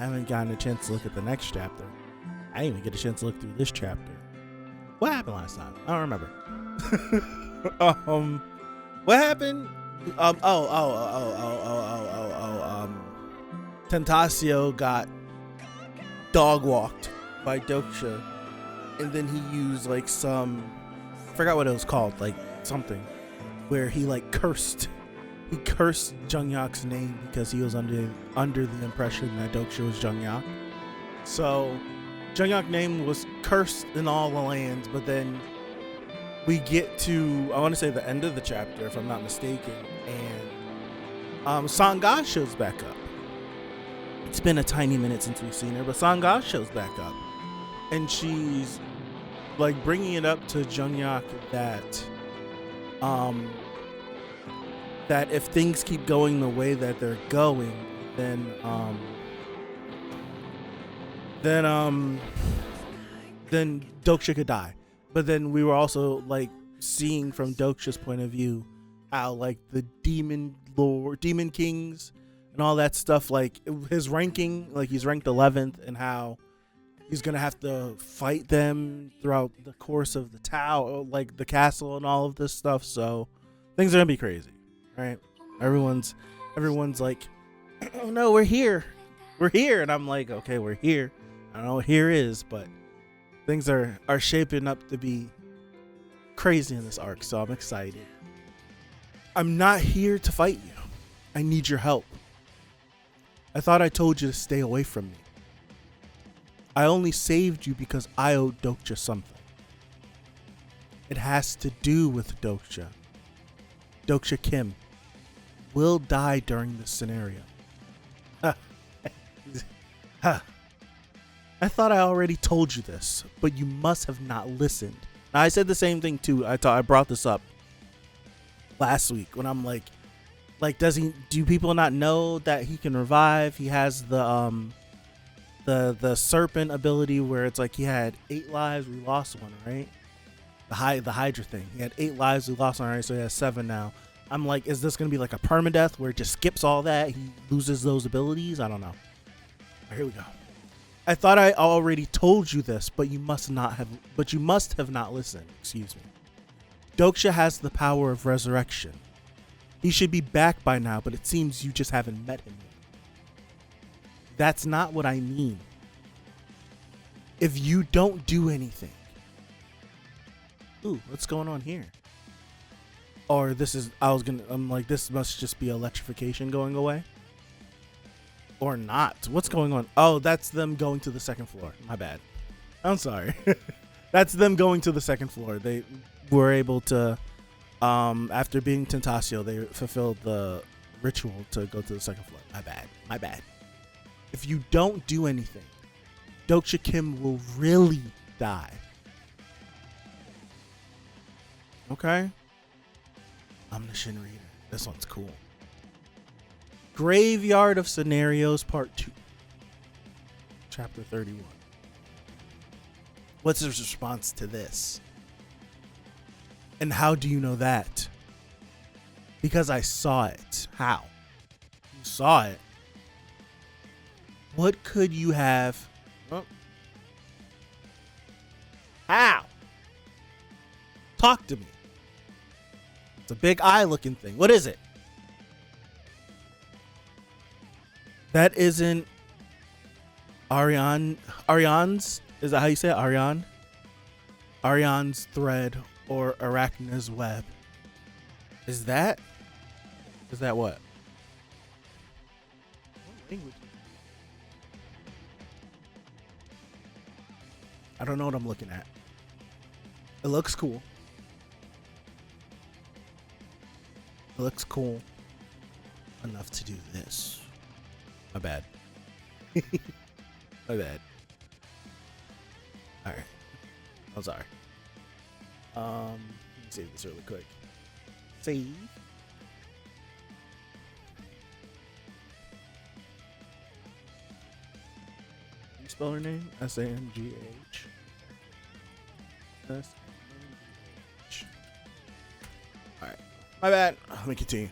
I haven't gotten a chance to look at the next chapter. I didn't even get a chance to look through this chapter. What happened last time? I don't remember. What happened? Tentasio got dog walked by Doksha, and then he used like some, I forgot what it was called, like something, where he like cursed. He cursed Jungyak's name because he was under the impression that Doksha was Jungyak. So Jungyak's name was cursed in all the lands, but then we get to, I want to say the end of the chapter, if I'm not mistaken, and Sangha shows back up. It's been a tiny minute since we've seen her, but Sangha shows back up, and she's like bringing it up to Jungyak that that if things keep going the way that they're going, then Doksha could die. But then we were also like seeing from Doksha's point of view how like the demon kings and all that stuff, like his ranking, like he's ranked 11th, and how he's gonna have to fight them throughout the course of the tower, like the castle and all of this stuff. So things are gonna be crazy, right? Everyone's like, oh no, we're here, and I'm like, okay, we're here. I don't know what here is, but things are shaping up to be crazy in this arc, so I'm excited. I'm not here to fight you. I need your help. I thought I told you to stay away from me. I only saved you because I owed Doksha something. It has to do with Doksha. Doksha Kim will die during this scenario. I thought I already told you this, but you must have not listened. Now, I said the same thing too. I brought this up last week when I'm like, do people not know that he can revive? He has the serpent ability where it's like he had 8 lives, we lost one, right? The Hydra thing. He had 8 lives, we lost one, right? So he has 7 now. I'm like, is this gonna be like a permadeath where it just skips all that? He loses those abilities? I don't know. Here we go. I thought I already told you this, but you must have not listened. Excuse me. Doksha has the power of resurrection. He should be back by now, but it seems you just haven't met him yet. That's not what I mean. If you don't do anything. Ooh, what's going on here? Or I'm like, this must just be electrification going away. Or not. What's going on? Oh, that's them going to the second floor. My bad. I'm sorry. That's them going to the second floor. They were able to, after being Tentasio, they fulfilled the ritual to go to the second floor. My bad. If you don't do anything, Doksha Kim will really die. Okay? Omniscient Reader. This one's cool. Graveyard of Scenarios Part 2. Chapter 31. What's his response to this? And how do you know that? Because I saw it. How? You saw it. What could you have? Oh. How? Talk to me. It's a big eye looking thing. What is it? That isn't Ariane's, is that how you say it? Ariane's thread or Arachna's web. Is that what? What language? I don't know what I'm looking at. It looks cool. It looks cool enough to do this. My bad. My bad. Alright. I'm sorry. Let me save this really quick. Save. You spell her name? S-A-N-G-H. S-A-N-G-H. Alright. My bad. Let me continue.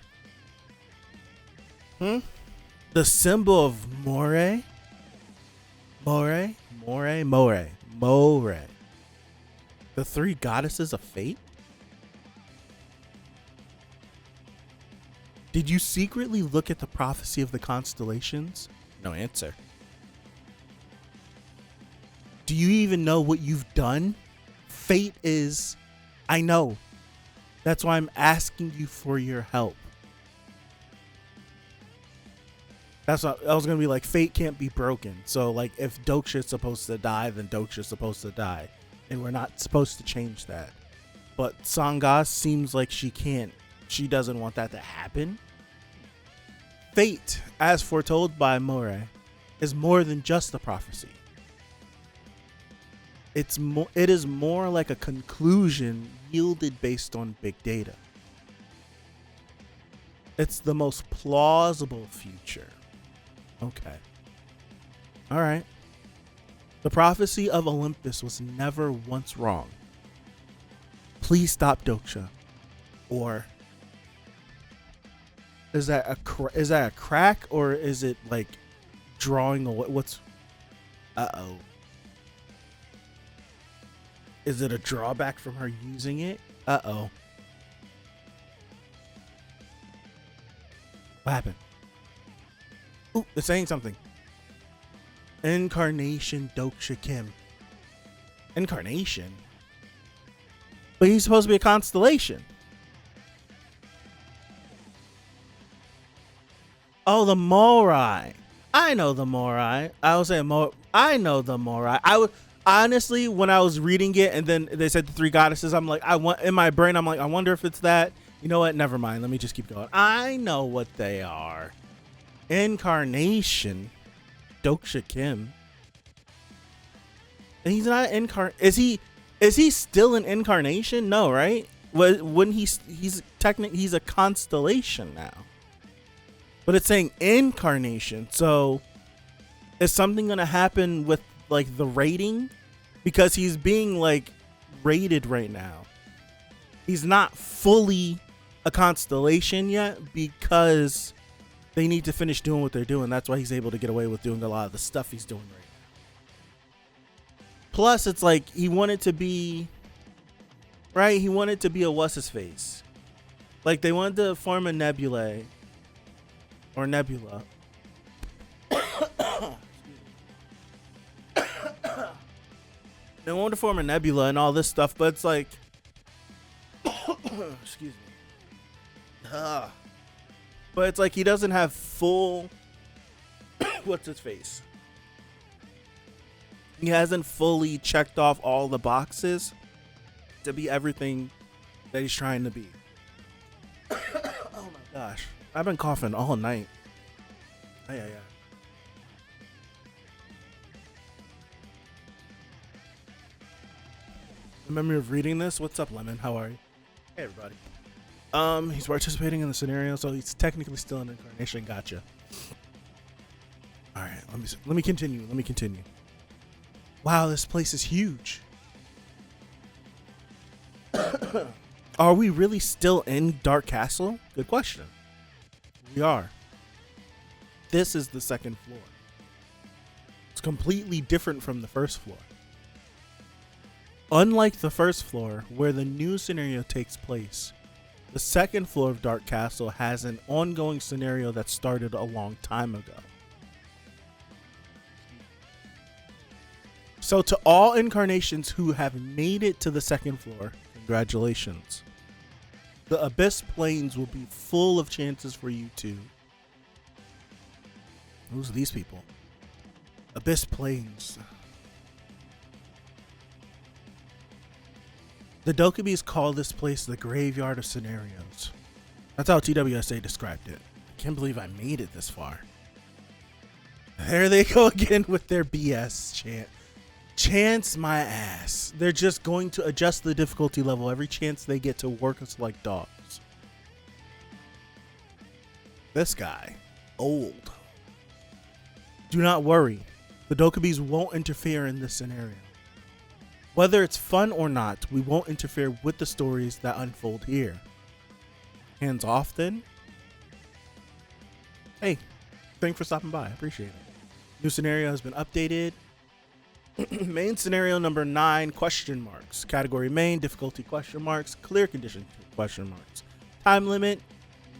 The symbol of Moray? More. The three goddesses of fate? Did you secretly look at the prophecy of the constellations? No answer. Do you even know what you've done? Fate is... I know. That's why I'm asking you for your help. That's what I was going to be like, fate can't be broken. So, like, if Doksha's supposed to die, then Doksha's supposed to die. And we're not supposed to change that. But Sangas seems like she can't. She doesn't want that to happen. Fate, as foretold by More, is more than just a prophecy. It is more like a conclusion yielded based on big data. It's the most plausible future. Okay. All right. The prophecy of Olympus was never once wrong. Please stop Doksha. Or is that a crack, or is it like drawing away? What's? Uh-oh. Is it a drawback from her using it? Uh-oh. What happened? Ooh, it's saying something. Incarnation Doksha Kim. Incarnation? But he's supposed to be a constellation. Oh, the Morai. I know the Morai. I was saying I know the Morai. I would honestly, when I was reading it and then they said the three goddesses, I'm like, in my brain, I'm like, I wonder if it's that. You know what? Never mind. Let me just keep going. I know what they are. Incarnation. Doksha Kim. And he's not is he still an incarnation? No, right? Wouldn't he's a constellation now. But it's saying incarnation. So is something going to happen with like the rating? Because he's being like rated right now. He's not fully a constellation yet because they need to finish doing what they're doing. That's why he's able to get away with doing a lot of the stuff he's doing right now. Plus, it's like he wanted to be, right? He wanted to be a what's his face. Like they wanted to form a nebula. Or nebula. They wanted to form a nebula and all this stuff, but it's like, excuse me. But it's like he doesn't have full, what's his face? He hasn't fully checked off all the boxes to be everything that he's trying to be. Oh my gosh. I've been coughing all night. Yeah. The memory of reading this. What's up, Lemon? How are you? Hey, everybody. He's participating in the scenario, so he's technically still an incarnation. Gotcha. All right, let me continue. Wow, this place is huge. Are we really still in Dark Castle? Good question. We are. This is the second floor. It's completely different from the first floor. Unlike the first floor, where the new scenario takes place, the second floor of Dark Castle has an ongoing scenario that started a long time ago. So to all incarnations who have made it to the second floor, congratulations. The Abyss Plains will be full of chances for you to... Who's these people? Abyss Plains. The Dokubis call this place the graveyard of scenarios. That's how TWSA described it. I can't believe I made it this far. There they go again with their BS chant. Chance my ass. They're just going to adjust the difficulty level every chance they get to work us like dogs. This guy, old. Do not worry. The Dokubis won't interfere in this scenario. Whether it's fun or not, we won't interfere with the stories that unfold here. Hands off then. Hey, thanks for stopping by. I appreciate it. New scenario has been updated. Main scenario number 9, question marks. Category main, difficulty question marks, clear condition question marks. Time limit,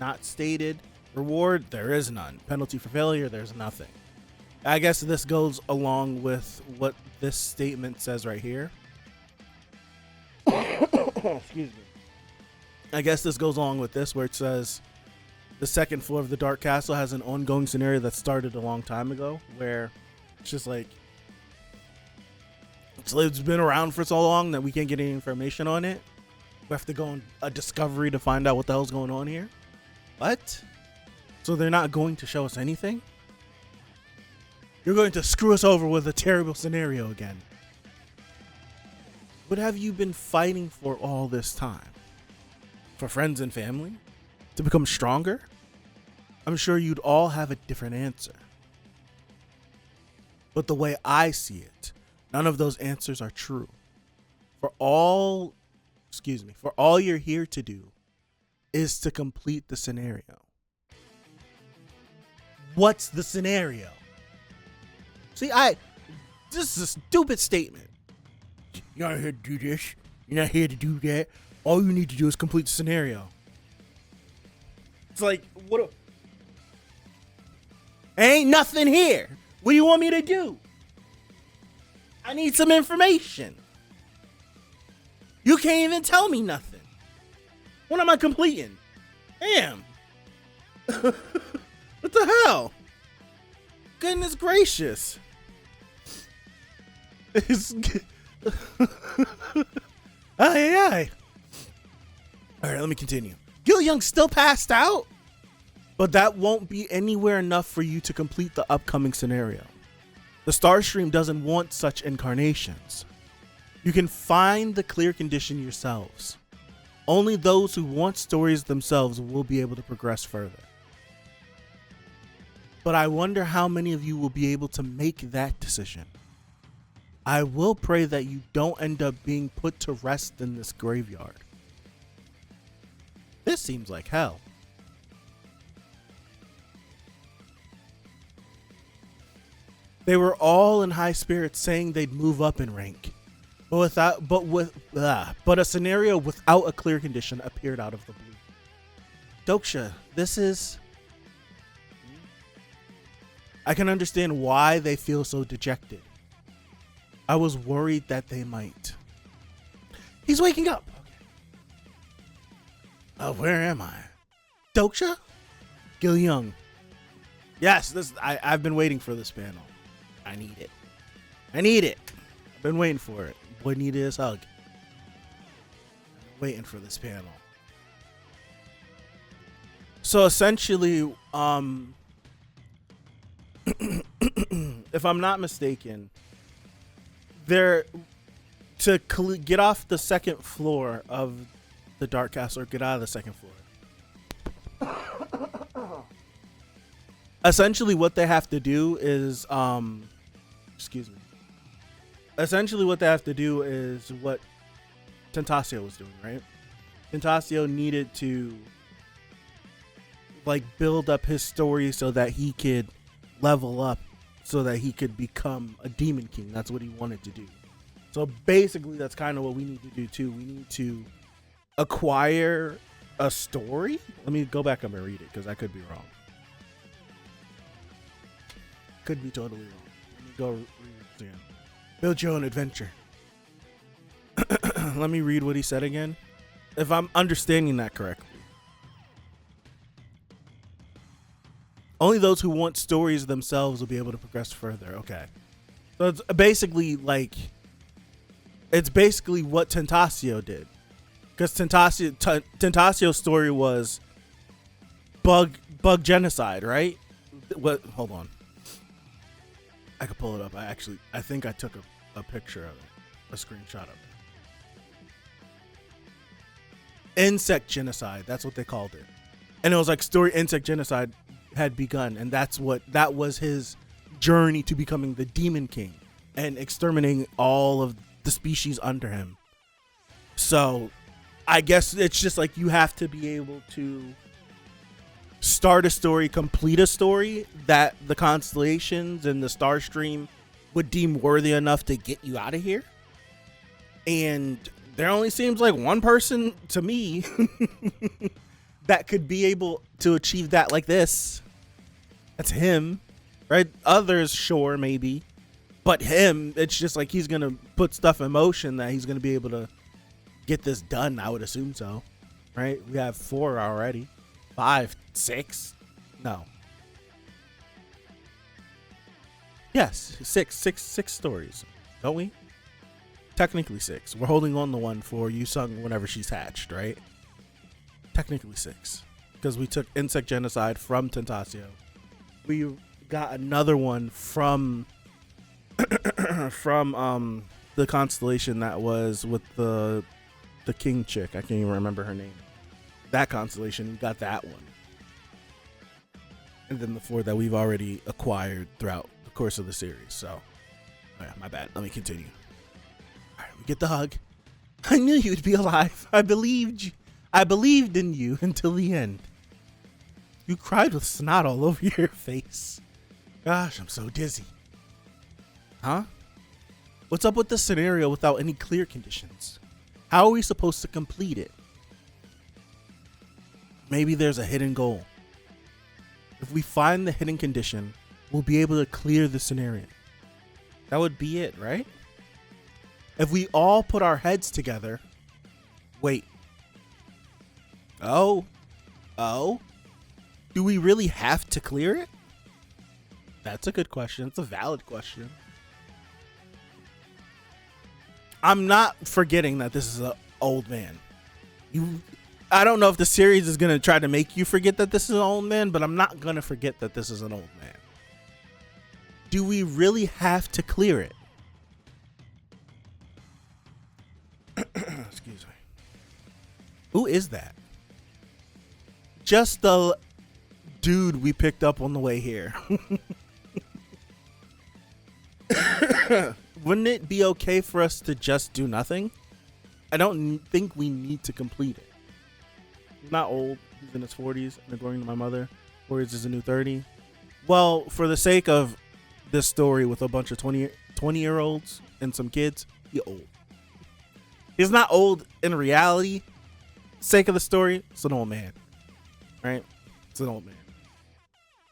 not stated. Reward, there is none. Penalty for failure, there's nothing. I guess this goes along with what this statement says right here. Excuse me. I guess this goes along with this, where it says the second floor of the Dark Castle has an ongoing scenario that started a long time ago, where it's just like, it's been around for so long that we can't get any information on it. We have to go on a discovery to find out what the hell's going on here. What? So they're not going to show us anything? You're going to screw us over with a terrible scenario again. What have you been fighting for all this time? For friends and family? To become stronger? I'm sure you'd all have a different answer. But the way I see it, none of those answers are true. For all you're here to do is to complete the scenario. What's the scenario? See, this is a stupid statement. You're not here to do this. You're not here to do that. All you need to do is complete the scenario. It's like, ain't nothing here. What do you want me to do? I need some information. You can't even tell me nothing. What am I completing? Damn. What the hell? Goodness gracious. Aye. Alright, let me continue. Gil Young's still passed out? But that won't be anywhere enough for you to complete the upcoming scenario. The Starstream doesn't want such incarnations. You can find the clear condition yourselves. Only those who want stories themselves will be able to progress further. But I wonder how many of you will be able to make that decision. I will pray that you don't end up being put to rest in this graveyard. This seems like hell. They were all in high spirits, saying they'd move up in rank. But a scenario without a clear condition appeared out of the blue. Doksha, I can understand why they feel so dejected. I was worried that they might. He's waking up. Oh, where am I? Doksha? Gil Young. Yes, I've been waiting for this panel. I need it. I've been waiting for it. Boy needed his hug. Waiting for this panel. So essentially, if I'm not mistaken, they're to get off the second floor of the Dark Castle, or get out of the second floor. Essentially, what they have to do is, Essentially, what they have to do is what Tentasio was doing, right? Tentasio needed to build up his story so that he could level up, so that he could become a Demon King. That's what he wanted to do. So basically, that's kind of what we need to do too. We need to acquire a story. Let me go back up and read it, because I could be wrong. Could be totally wrong. Let me go read it again. Build your own adventure. Let me read what he said again, if I'm understanding that correctly. Only those who want stories themselves will be able to progress further. Okay. So it's basically what Tentasio did. Because Tentasio's story was bug genocide, right? What? Hold on. I could pull it up. I think I took a picture of it, a screenshot of it. Insect genocide. That's what they called it. And it was story insect genocide had begun, and that was his journey to becoming the Demon King and exterminating all of the species under him. So I guess it's just you have to be able to start a story, complete a story that the constellations and the Starstream would deem worthy enough to get you out of here. And there only seems like one person to me that could be able to achieve that like this. That's him, right? Others, sure, maybe. But him, it's just like he's going to put stuff in motion that he's going to be able to get this done. I would assume so, right? We have 4 already. 5, 6? No. Yes, six stories, don't we? Technically 6. We're holding on the one for Yusung whenever she's hatched, right? Technically 6. Because we took insect genocide from Tentasio. We got another one from the constellation that was with the king chick. I can't even remember her name. That constellation, we got that one. And then the 4 that we've already acquired throughout the course of the series. So, oh yeah, my bad. Let me continue. All right, we get the hug. I knew you'd be alive. I believed you. I believed in you until the end. You cried with snot all over your face. Gosh, I'm so dizzy. Huh? What's up with this scenario without any clear conditions? How are we supposed to complete it? Maybe there's a hidden goal. If we find the hidden condition, we'll be able to clear the scenario. That would be it, right? If we all put our heads together... Wait. Oh? Do we really have to clear it? That's a good question. It's a valid question. I'm not forgetting that this is an old man. I don't know if the series is going to try to make you forget that this is an old man, but I'm not going to forget that this is an old man. Do we really have to clear it? Excuse me. Who is that? Just the dude we picked up on the way here. Wouldn't it be okay for us to just do nothing? I don't think we need to complete it. He's not old. He's in his 40s, and according to my mother, 40s is a new 30. Well, for the sake of this story with a bunch of 20-year-olds and some kids, he's old. He's not old in reality. Sake of the story, it's an old man. Right? It's an old man.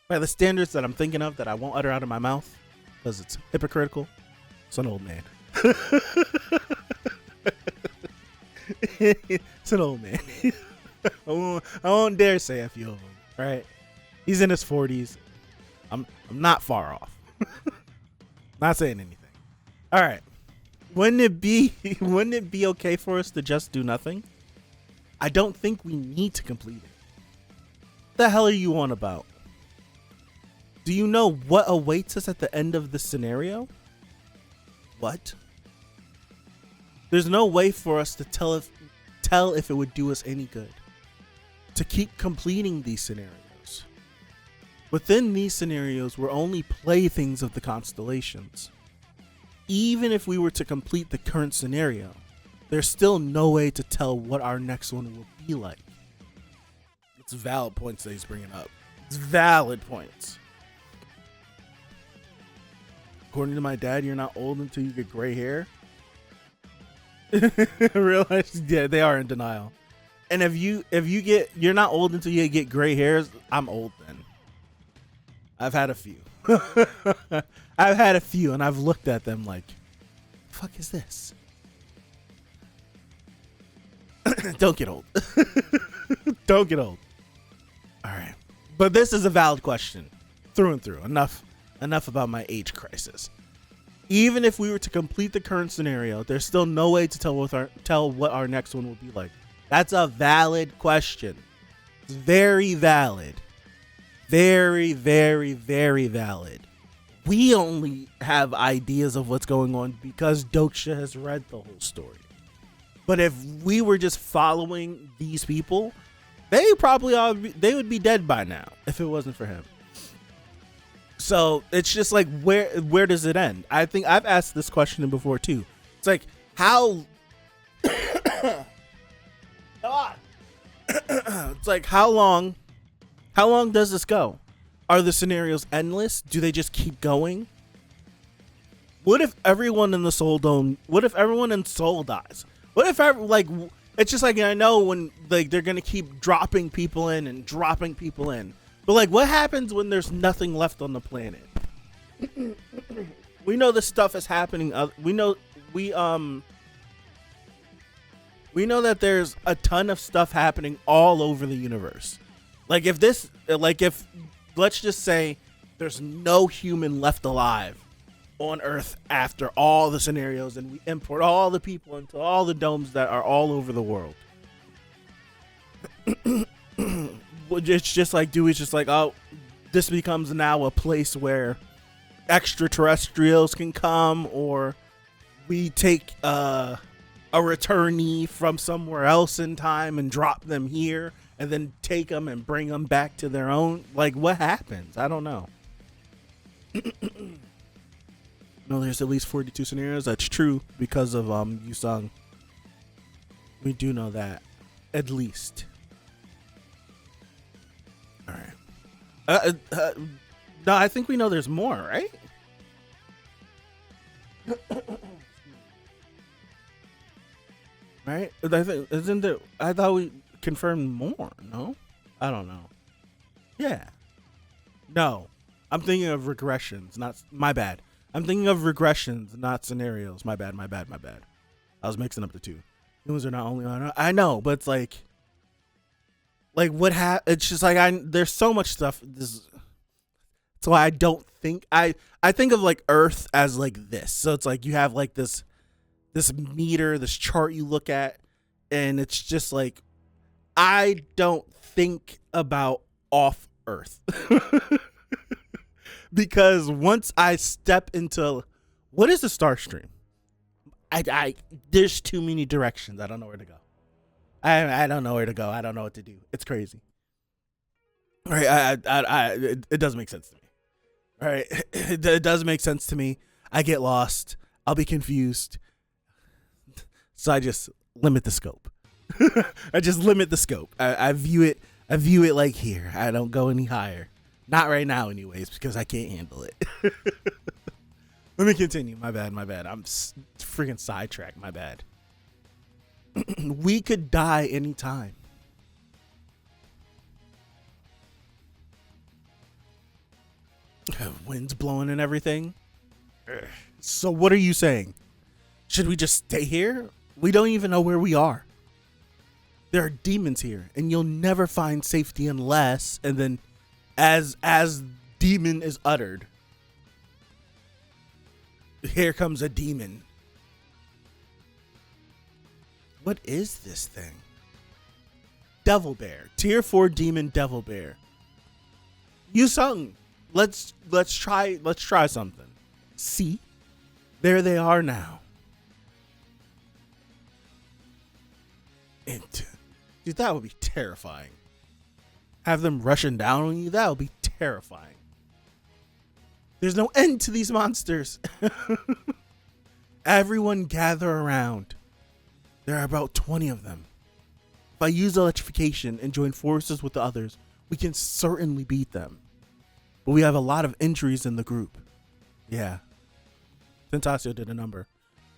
By the standards that I'm thinking of that I won't utter out of my mouth because it's hypocritical, it's an old man. It's an old man. I won't dare say a few of them, right? He's in his 40s. I'm not far off. Not saying anything. All right. Wouldn't it be okay for us to just do nothing? I don't think we need to complete it. What the hell are you on about? Do you know what awaits us at the end of the scenario? What? There's no way for us to tell if it would do us any good to keep completing these scenarios. Within these scenarios, we're only playthings of the constellations. Even if we were to complete the current scenario, there's still no way to tell what our next one will be like. It's valid points that he's bringing up. It's valid points. According to my dad, you're not old until you get gray hair. Realize, yeah, they are in denial. And if you're not old until you get gray hairs, I'm old then. I've had a few. I've had a few, and I've looked at them like, the fuck is this? Don't get old. Don't get old. All right. But this is a valid question through and through. Enough about my age crisis. Even if we were to complete the current scenario, there's still no way to tell what our next one will be like. That's a valid question. It's very valid. Very, very, very valid. We only have ideas of what's going on because Doksha has read the whole story. But if we were just following these people, they would be dead by now if it wasn't for him. So it's just like, where does it end? I think I've asked this question before too. It's like, how it's like, how long does this go? Are the scenarios endless? Do they just keep going? What if everyone in the Soul Dome? What if everyone in Soul dies? What if it's just like, I know when like they're gonna keep dropping people in and dropping people in, but like what happens when there's nothing left on the planet? We know this stuff is happening. We know that there's a ton of stuff happening all over the universe. Like if let's just say there's no human left alive on Earth after all the scenarios, and we import all the people into all the domes that are all over the world. It's just like, oh, this becomes now a place where extraterrestrials can come, or we take a returnee from somewhere else in time and drop them here and then take them and bring them back to their own. Like, what happens? I don't know. No, there's at least 42 scenarios. That's true because of Yusung. We do know that, at least. All right. No, I think we know there's more, right? Right? I thought we confirmed more. No, I don't know. Yeah. No, I'm thinking of regressions. Not my bad. I'm thinking of regressions, not scenarios. My bad. I was mixing up the two. Humans are not only on. I know, but it's like what it's just like there's so much stuff. That's why I don't think I think of like Earth as like this. So it's like you have like this meter, this chart you look at, and it's just like I don't think about off Earth. Because once I step into what is the star stream, I there's too many directions. I don't know where to go. I don't know where to go. I don't know what to do. It's crazy. All right, it doesn't make sense to me. All right, it does make sense to me. I get lost. I'll be confused. So I just limit the scope. I just limit the scope. I view it like here. I don't go any higher. Not right now, anyways, because I can't handle it. Let me continue. My bad. I'm freaking sidetracked. My bad. We could die anytime. Wind's blowing and everything. So what are you saying? Should we just stay here? We don't even know where we are. There are demons here, and you'll never find safety unless, and then as demon is uttered, here comes a demon. What is this thing? Devil Bear. Tier 4 demon Devil Bear. Yusung. Let's try something. See? There they are now. And dude, that would be terrifying. Have them rushing down on you, that would be terrifying. There's no end to these monsters. Everyone gather around. There are about 20 of them. If I use electrification and join forces with the others, we can certainly beat them. But we have a lot of injuries in the group. Yeah. Tentasio did a number.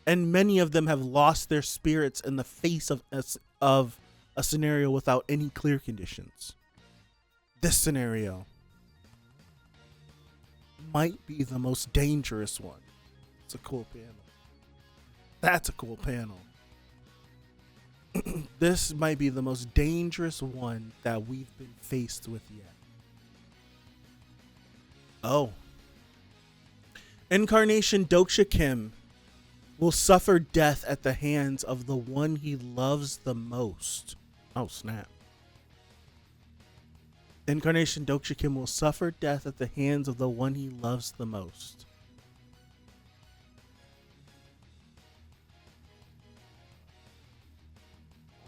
And many of them have lost their spirits in the face of a scenario without any clear conditions. This scenario might be the most dangerous one. It's a cool panel. That's a cool panel. This might be the most dangerous one that we've been faced with yet. Oh. Incarnation Doksha Kim will suffer death at the hands of the one he loves the most. Oh, snap. Incarnation Doksha Kim will suffer death at the hands of the one he loves the most.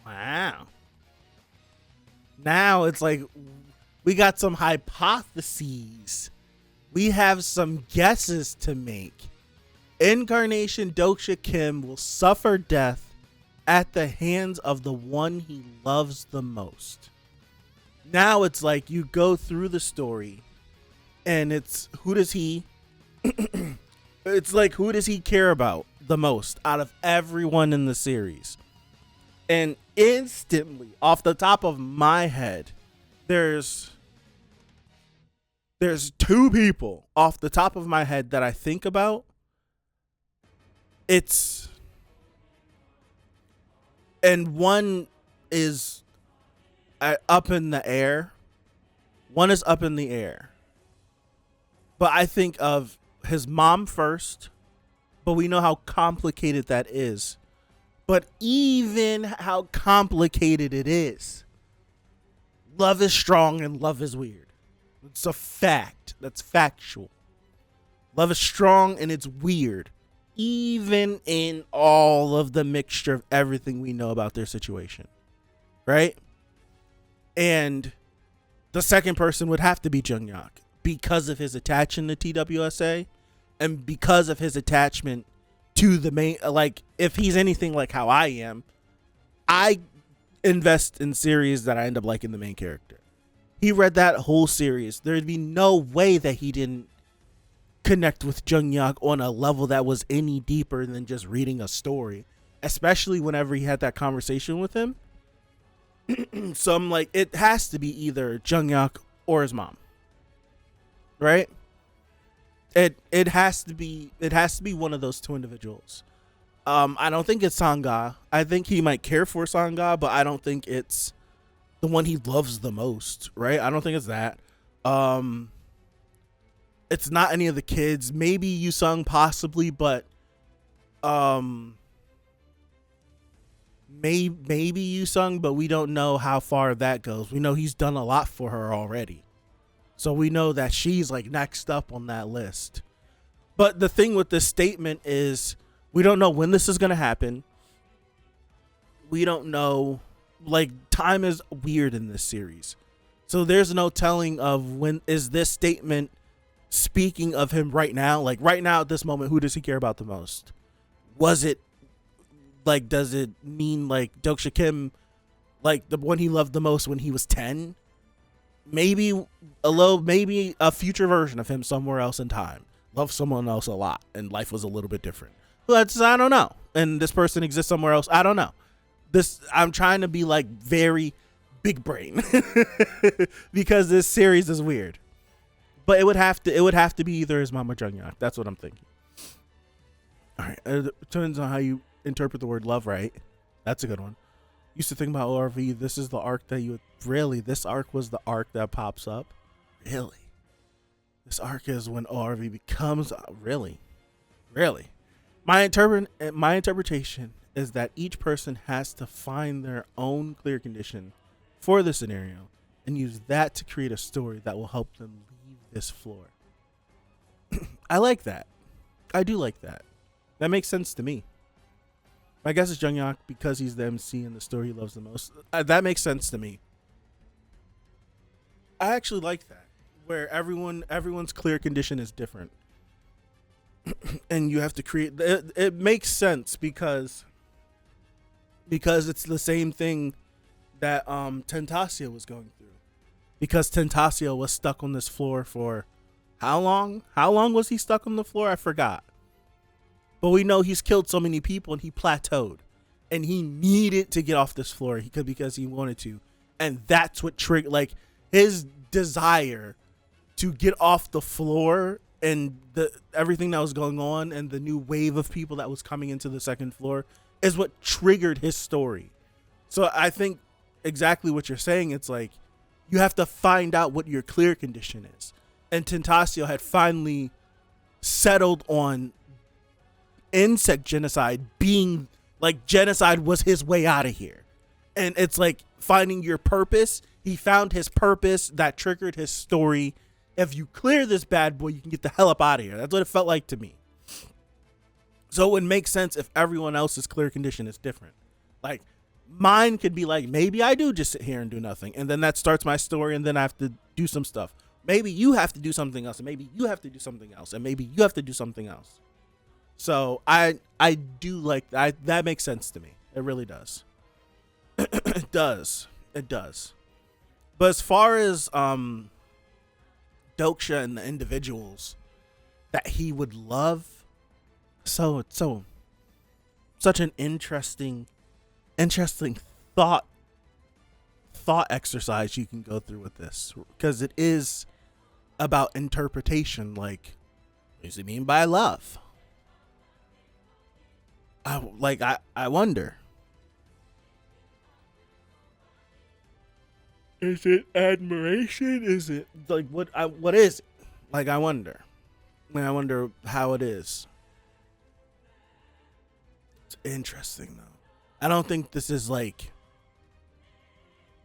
Wow. Now it's like we got some hypotheses. We have some guesses to make. Incarnation Doksha Kim will suffer death at the hands of the one he loves the most. Now it's like you go through the story and it's who does he It's like, who does he care about the most out of everyone in the series? And instantly, off the top of my head, there's two people off the top of my head that I think about. And one is up in the air. One is up in the air. But I think of his mom first, but we know how complicated that is. But even how complicated it is, love is strong and love is weird. It's a fact. That's factual. Love is strong and it's weird, even in all of the mixture of everything we know about their situation, right? And the second person would have to be Jung-Yak because of his attachment to TWSA and because of his attachment to the main. Like, if he's anything like how I am, I invest in series that I end up liking the main character. He read that whole series. There'd be no way that he didn't connect with Jung-Yak on a level that was any deeper than just reading a story, especially whenever he had that conversation with him. So I'm like, it has to be either Jung-Yak or his mom, right? It has to be one of those two individuals. I don't think it's Sangha. I think he might care for Sangha, but I don't think it's the one he loves the most, right? I don't think it's that. It's not any of the kids. Maybe Yusung, possibly, but maybe Yusung, but we don't know how far that goes. We know he's done a lot for her already, so we know that she's like next up on that list. But the thing with this statement is, we don't know when this is going to happen. We don't know. Like, time is weird in this series, so there's no telling of when is this statement speaking of him right now. Like, right now at this moment, who does he care about the most? Was it like, does it mean like Deokja Kim, like the one he loved the most when he was 10? Maybe a future version of him somewhere else in time loved someone else a lot and life was a little bit different. But I don't know. And this person exists somewhere else. I don't know. I'm trying to be like very big brain because this series is weird. But it would have to be either his mom or Jung-Yak. That's what I'm thinking. All right, it depends on how you interpret the word love, right? That's a good one. Used to think about ORV. This is the arc that you would really. This arc was the arc that pops up. Really, this arc is when ORV becomes really. My interpretation is that each person has to find their own clear condition for the scenario and use that to create a story that will help them leave this floor. I like that. I do like that. That makes sense to me. My guess is Jung-Yak because he's the MC and the story he loves the most. That makes sense to me. I actually like that, where everyone's clear condition is different. And you have to create it makes sense because it's the same thing that Tentacion was going through. Because Tentacion was stuck on this floor for how long? How long was he stuck on the floor? I forgot. But we know he's killed so many people and he plateaued. And he needed to get off this floor because he wanted to. And that's what triggered, like, his desire to get off the floor and everything that was going on and the new wave of people that was coming into the second floor is what triggered his story. So I think exactly what you're saying. It's like, you have to find out what your clear condition is. And Tentacion had finally settled on insect genocide being like, genocide was his way out of here. And it's like finding your purpose. He found his purpose that triggered his story. If you clear this bad boy, you can get the hell up out of here. That's what it felt like to me. So it would make sense if everyone else's clear condition is different. Like, mine could be like, maybe I do just sit here and do nothing. And then that starts my story and then I have to do some stuff. Maybe you have to do something else. And maybe you have to do something else. And maybe you have to do something else. So I do like that. That makes sense to me. It really does. It does. But as far as Doksha and the individuals that he would love, such an interesting thought exercise you can go through with this, because it is about interpretation. Like, what does it mean by love? I wonder, is it admiration? Is it like what is it? Like, I wonder how it is. It's interesting though. I don't think this is like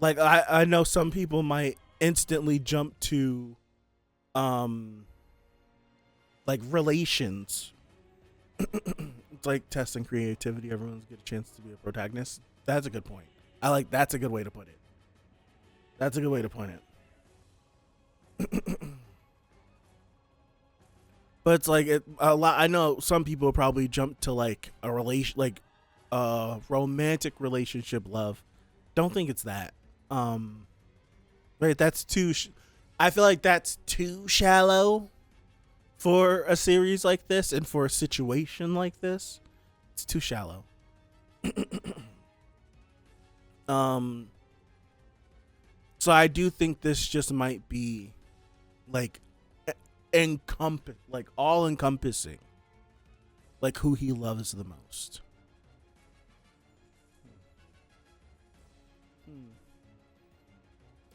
I know some people might instantly jump to like relations. It's like testing creativity. Everyone's get a chance to be a protagonist. That's a good point. That's a good way to put it. That's a good way to point it. But it's like a lot. I know some people probably jump to like a relation, like a romantic relationship love. Don't think it's that. Right? That's too. I feel like that's too shallow for a series like this and for a situation like this. It's too shallow. So I do think this just might be like all encompassing, like who he loves the most.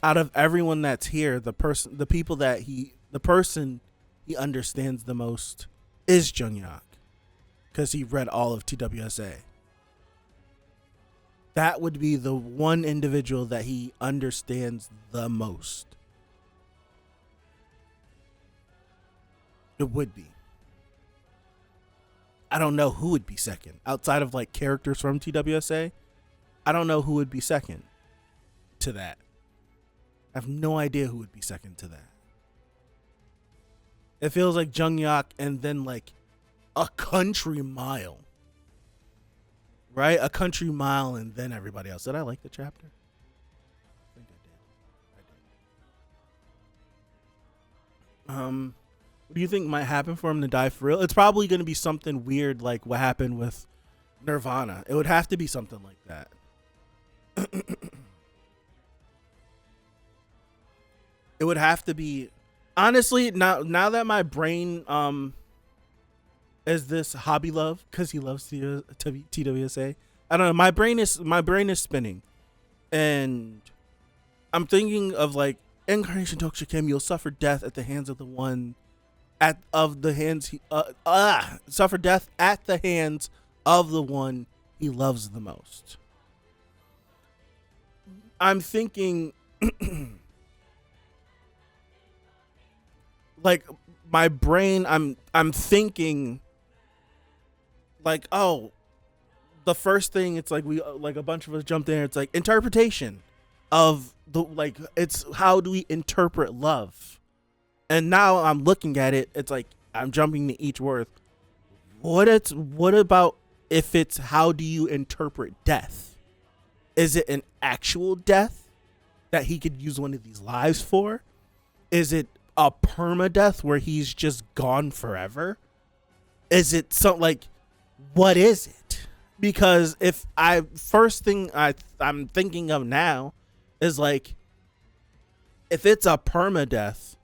Out of everyone that's here, the person he understands the most is Jungyak, because he read all of TWSA. That would be the one individual that he understands the most. It would be. I don't know who would be second. Outside of like characters from TWSA, I don't know who would be second to that. I have no idea who would be second to that. It feels like Jungyak and then like a country mile. Right? A country mile and then everybody else. Did I like the chapter? I think I did. What do you think might happen for him to die for real? It's probably going to be something weird like what happened with Nirvana. It would have to be something like that. It would have to be, honestly, now that my brain is this hobby love, because he loves TWSA. I don't know, my brain is spinning, and I'm thinking of like Incarnation Tokushikim. You'll suffer death at the hands of the one suffer death at the hands of the one he loves the most. I'm thinking like my brain, I'm thinking like, oh, the first thing, it's like we like a bunch of us jumped in, it's like interpretation of the, like, it's how do we interpret love? And now I'm looking at it, it's like I'm jumping to each word. What about if it's how do you interpret death? Is it an actual death that he could use one of these lives for? Is it a permadeath where he's just gone forever? Is it something like, what is it? Because if first thing I'm thinking of now is like, if it's a permadeath,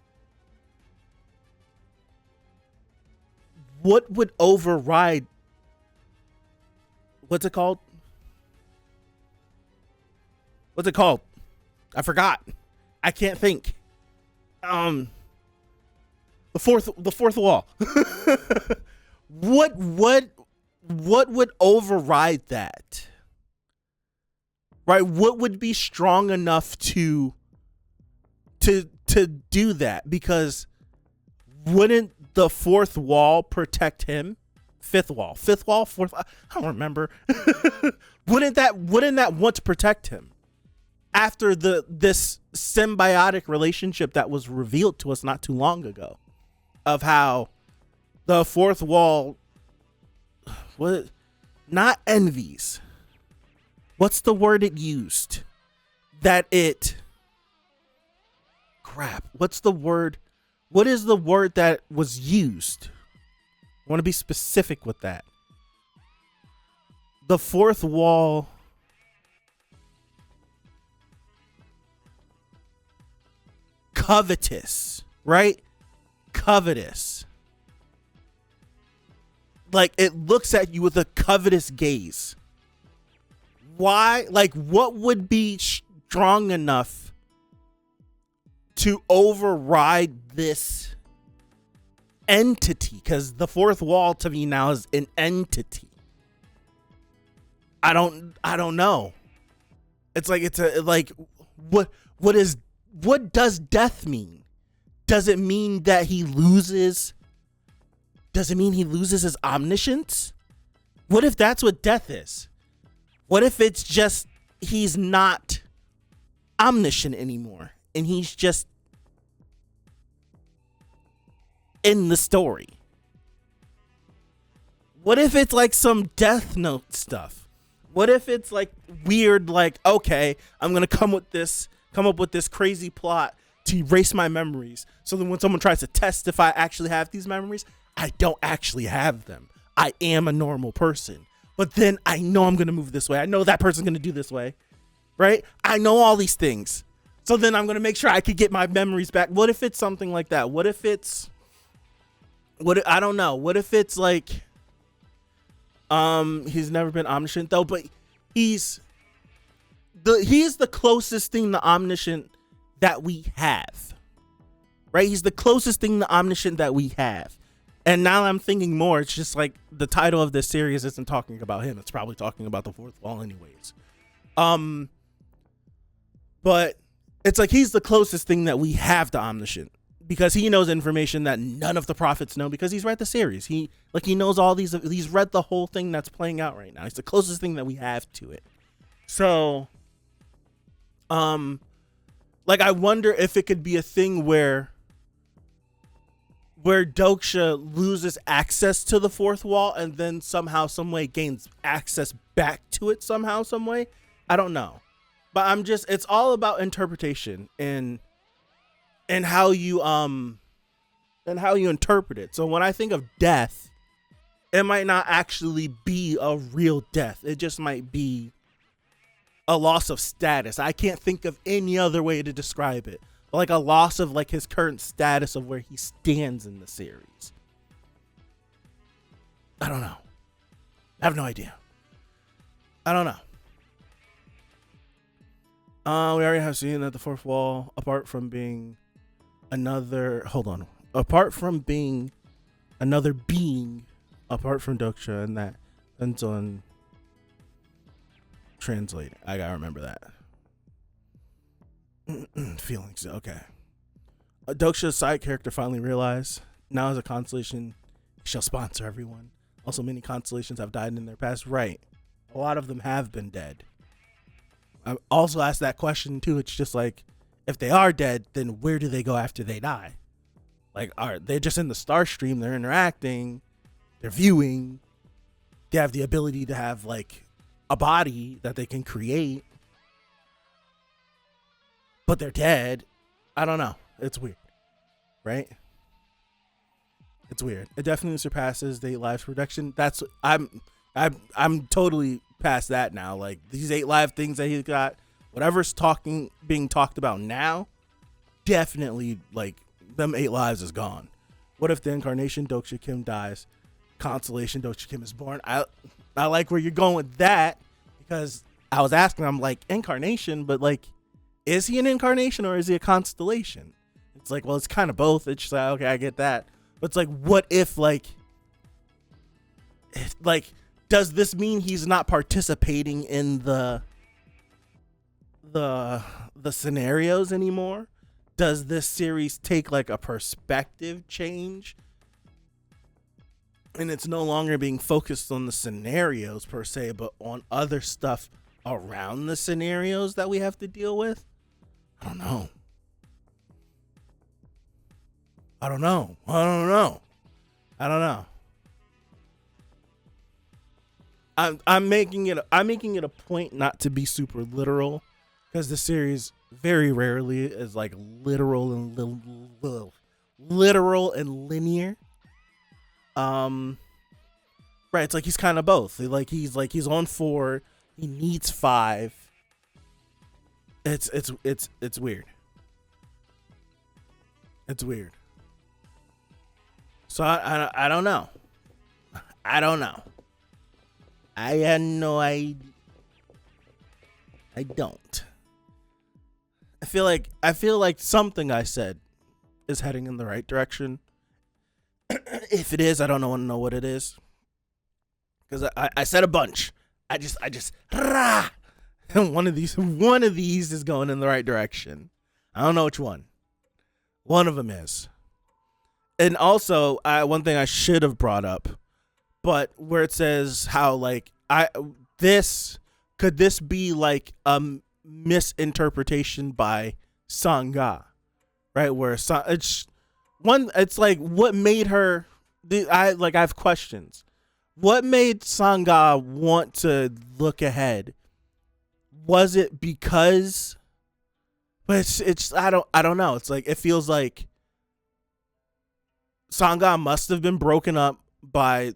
what would override, what's it called? I forgot. I can't think. The fourth wall. What would override that? Right? What would be strong enough to do that? Because wouldn't the fourth wall protect him? Fifth wall, fourth. I don't remember. Wouldn't that want to protect him after this symbiotic relationship that was revealed to us not too long ago, of how the fourth wall, not envies. What's the word it used? What's the word? What is the word that was used? I want to be specific with that. the fourth wall covetous, right? Covetous. Like, it looks at you with a covetous gaze. Why? Like, what would be strong enough to override this entity? Because the fourth wall to me now is an entity. I don't know. It's like what does death mean? Does it mean that he loses? Does it mean he loses his omniscience? What if that's what death is? What if it's just he's not omniscient anymore and he's just in the story? What if it's like some Death Note stuff? What if it's like weird, like, okay, I'm gonna come up with this crazy plot to erase my memories, so then when someone tries to test if I actually have these memories, I don't actually have them. I am a normal person. But then I know I'm going to move this way. I know that person's going to do this way, right? I know all these things. So then I'm going to make sure I could get my memories back. What if it's something like that? What if it's, I don't know. What if it's like, he's never been omniscient though, but he's the closest thing to omniscient that we have, right? He's the closest thing to omniscient that we have. And now I'm thinking more, it's just like the title of this series isn't talking about him. It's probably talking about the fourth wall anyways. But it's like he's the closest thing that we have to omniscient, because he knows information that none of the prophets know, because he's read the series. He knows all these, he's read the whole thing that's playing out right now. He's the closest thing that we have to it. So, like, I wonder if it could be a thing where Doksha loses access to the fourth wall and then somehow, some way gains access back to it somehow, some way. I don't know. But it's all about interpretation and how you interpret it. So when I think of death, it might not actually be a real death. It just might be a loss of status. I can't think of any other way to describe it. Like a loss of like his current status of where he stands in the series. I don't know. I have no idea. I don't know. We already have seen that the fourth wall, apart from being another being apart from Doksha, and that depends on translating. I gotta remember that. Feelings. Okay. Doksha's side character finally realized now as a constellation he shall sponsor everyone. Also, many constellations have died in their past. Right. A lot of them have been dead. I also asked that question too. It's just like, if they are dead, then where do they go after they die? Like, they're just in the star stream. They're interacting. They're viewing. They have the ability to have like a body that they can create. But they're dead. I don't know. It's weird, right? It's weird. It definitely surpasses the 8 lives production. That's I'm totally past that now. Like, these 8 live things that he's got, whatever's being talked about now, definitely like them 8 lives is gone. What if the incarnation Doksha Kim dies? Constellation Doksha Kim is born. I like where you're going with that, because I was asking, I'm like, incarnation, but like, is he an incarnation or is he a constellation? It's like, well, it's kind of both. It's just like, okay, I get that. But it's like, what if does this mean he's not participating in the scenarios anymore? Does this series take like a perspective change? And it's no longer being focused on the scenarios per se, but on other stuff around the scenarios that we have to deal with? I don't know. I'm making it a point not to be super literal, because the series very rarely is like literal and linear. Right, it's like he's kind of both. He's on 4, he needs 5. It's weird. It's weird. So I don't know. I don't know. I had no idea. I don't. I feel like something I said is heading in the right direction. If it is, I don't know what it is. Because I said a bunch. I just rah! And one of these is going in the right direction. I don't know which one. One of them is. And also, one thing I should have brought up, but where it says how like could this be like a misinterpretation by Sangha, right? Where it's like what made her. I have questions. What made Sangha want to look ahead? Was it because? But it's I don't know. It's like it feels like Sangha must have been broken up by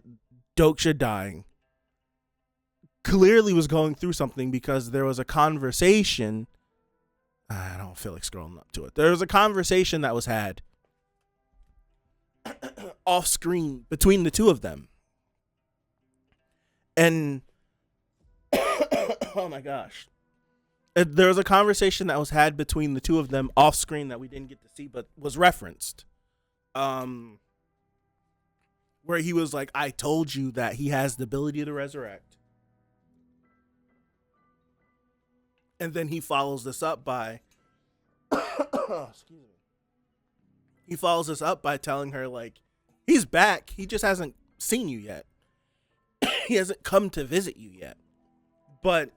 Doksha dying. Clearly was going through something because there was a conversation. I don't feel like scrolling up to it. There was a conversation that was had off screen between the two of them. And oh my gosh. There was a conversation that was had between the two of them off screen that we didn't get to see, but was referenced. Where he was like, I told you that he has the ability to resurrect. And then he follows this up by excuse me. He follows this up by telling her like he's back. He just hasn't seen you yet. He hasn't come to visit you yet. But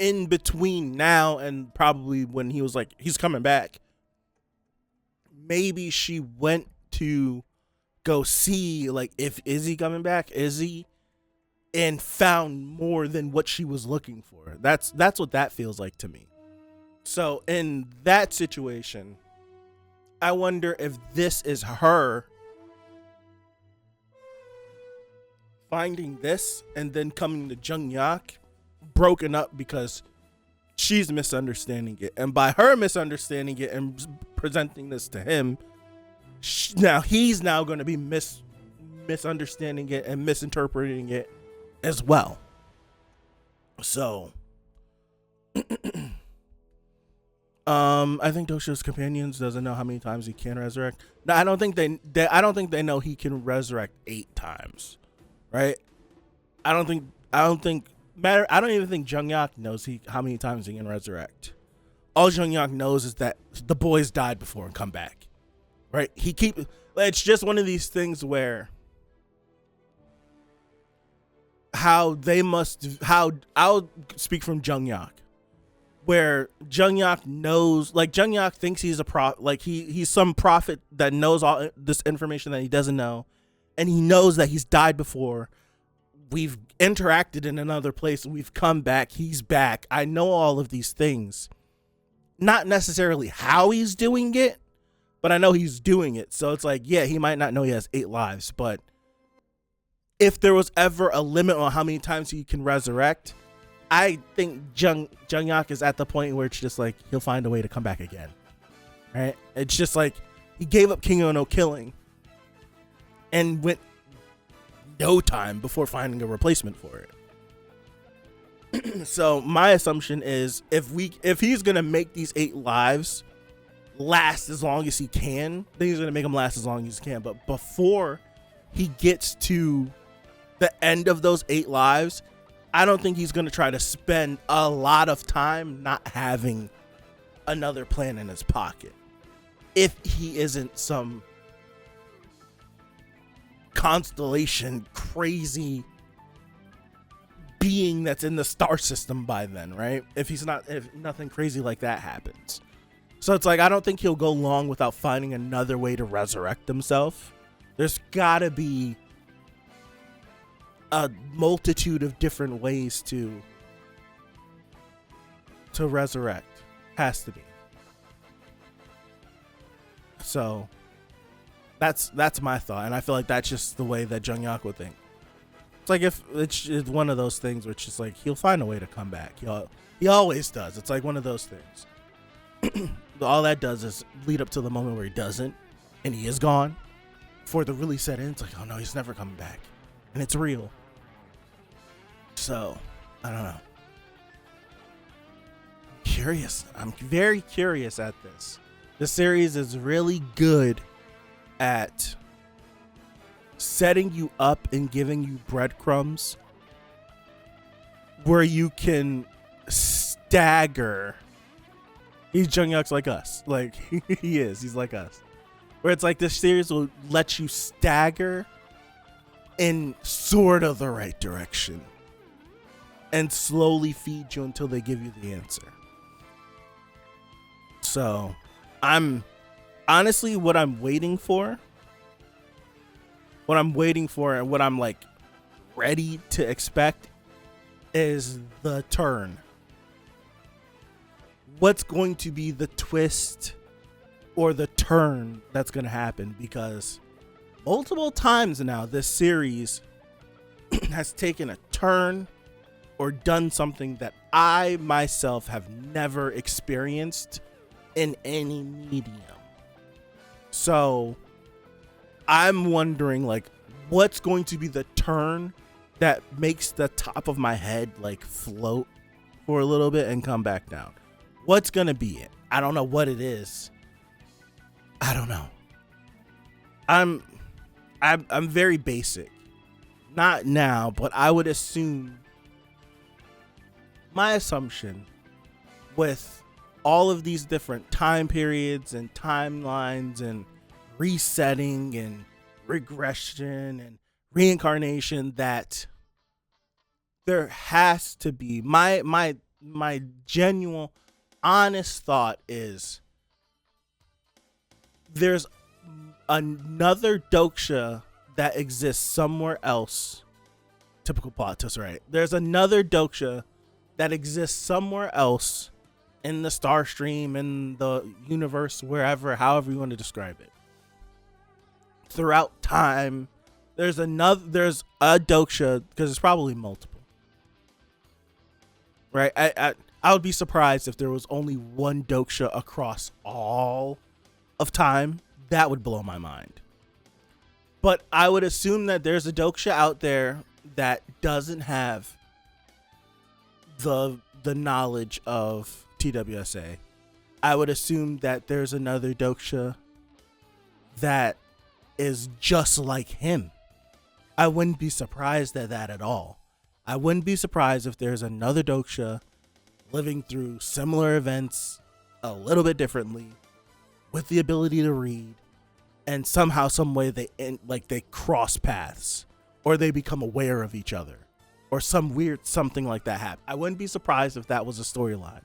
in between now and probably when he was like he's coming back, maybe she went to go see like is he coming back? Is he? And found more than what she was looking for. That's what that feels like to me. So in that situation, I wonder if this is her finding this and then coming to Jung-yak broken up because she's misunderstanding it. And by her misunderstanding it and presenting this to him, now he's now going to be misunderstanding it and misinterpreting it as well. So I think Doksha's companions doesn't know how many times he can resurrect. No, I don't think they know he can resurrect 8 times. Right? I don't even think Jung-yak knows how many times he can resurrect. All Jung-yak knows is that the boys died before and come back. Right? It's just one of these things where I'll speak from Jung-yak, where Jung-yak knows, like Jung-yak thinks he's a prophet, like he's some prophet that knows all this information that he doesn't know, and he knows that he's died before. We've interacted in another place, and we've come back. He's back. I know all of these things, not necessarily how he's doing it, but I know he's doing it. So it's like, yeah, he might not know he has 8 lives, but if there was ever a limit on how many times he can resurrect, I think Jung-yak is at the point where it's just like he'll find a way to come back again. Right? It's just like he gave up King Ono killing and went no time before finding a replacement for it. So my assumption is if he's gonna make these 8 lives last as long as he can, then he's gonna make them last as long as he can. But before he gets to the end of those 8 lives, I don't think he's going to try to spend a lot of time not having another plan in his pocket. If he isn't some constellation crazy being that's in the star system by then, right? If nothing crazy like that happens. So it's like, I don't think he'll go long without finding another way to resurrect himself. There's gotta be a multitude of different ways to resurrect. Has to be. So that's my thought, and I feel like that's just the way that Jung-yak would think. It's like if it's one of those things where it's just like he'll find a way to come back. He always does. It's like one of those things. All that does is lead up to the moment where he doesn't, and he is gone. Before the really set in, it's like, oh no, he's never coming back, and it's real. So I don't know. Curious. I'm very curious at this. The series is really good at setting you up and giving you breadcrumbs where you can stagger. He's Jung Yuck's like us. Like he is. He's like us. Where it's like this series will let you stagger in sort of the right direction and slowly feed you until they give you the answer. So I'm honestly what I'm waiting for and what I'm like ready to expect is the turn. What's going to be the twist or the turn that's going to happen? Because multiple times now this series has taken a turn or done something that I myself have never experienced in any medium. So I'm wondering, like, what's going to be the turn that makes the top of my head like float for a little bit and come back down? What's gonna be it? I don't know what it is. I don't know. I'm very basic. Not now, but I would assume, my assumption with all of these different time periods and timelines and resetting and regression and reincarnation, that there has to be, my genuine honest thought is there's another Doksha that exists somewhere else. Typical plot twist, right? There's another Doksha that exists somewhere else in the star stream, in the universe, wherever, however you want to describe it. Throughout time, there's a Doksha, because it's probably multiple, right? I would be surprised if there was only one Doksha across all of time. That would blow my mind. But I would assume that there's a Doksha out there that doesn't have the knowledge of TWSA. I would assume that there's another Doksha that is just like him. I wouldn't be surprised at that at all. I wouldn't be surprised if there's another Doksha living through similar events a little bit differently, with the ability to read, and somehow, some way they cross paths, or they become aware of each other, or some weird something like that happen. I wouldn't be surprised if that was a storyline.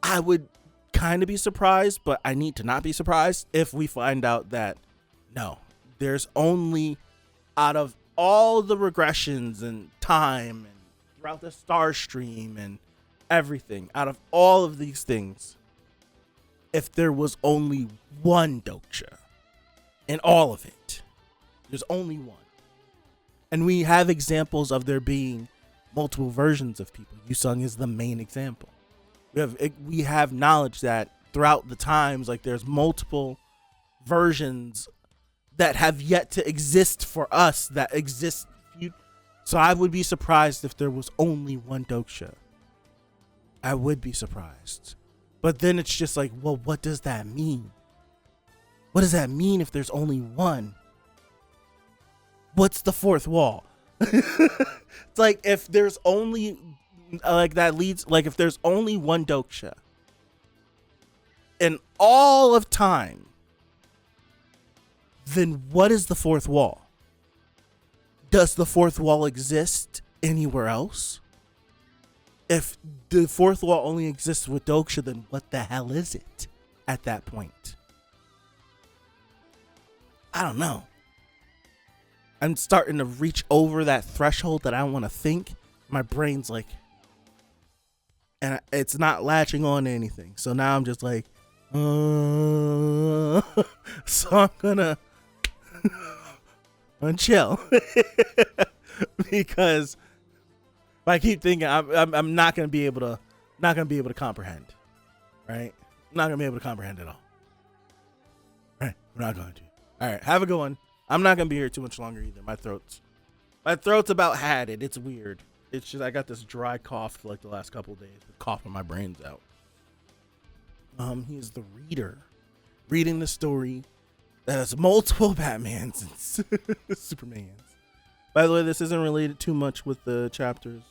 I would kind of be surprised, but I need to not be surprised if we find out that no, there's only, out of all the regressions and time and throughout the star stream and everything, out of all of these things, if there was only one Doksha in all of it, there's only one. And we have examples of there being multiple versions of people. Yusung is the main example. We have knowledge that throughout the times, like, there's multiple versions that have yet to exist for us, that exist. So I would be surprised if there was only one Doksha. I would be surprised. But then it's just like, well, what does that mean? What does that mean if there's only one? What's the fourth wall? It's like, if there's only, if there's only one Doksha in all of time, then what is the fourth wall? Does the fourth wall exist anywhere else? If the fourth wall only exists with Doksha, then what the hell is it at that point? I don't know. I'm starting to reach over that threshold that I want to think. My brain's like, and it's not latching on to anything. So now I'm just like, so I'm and chill. Because if I keep thinking, I'm not gonna be able to comprehend, right? I'm not gonna be able to comprehend at all. Right? We're not going to. All right, have a good one. I'm not gonna be here too much longer either. My throat's about had it. It's weird. It's just I got this dry cough for like the last couple of days, coughing my brains out. He is the reader, reading the story that has multiple Batmans and Supermans. By the way, this isn't related too much with the chapters,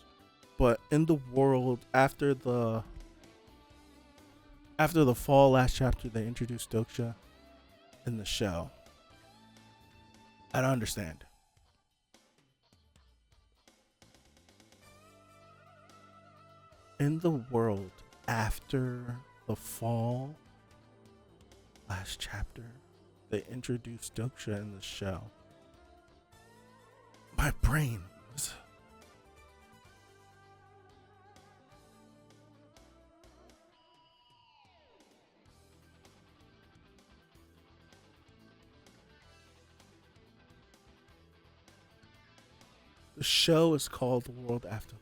but in the world after the fall last chapter, they introduced Doksha in the show. I don't understand. In the world after the fall last chapter, they introduced Doksha in the show. My brain was... The show is called The World After the Fall.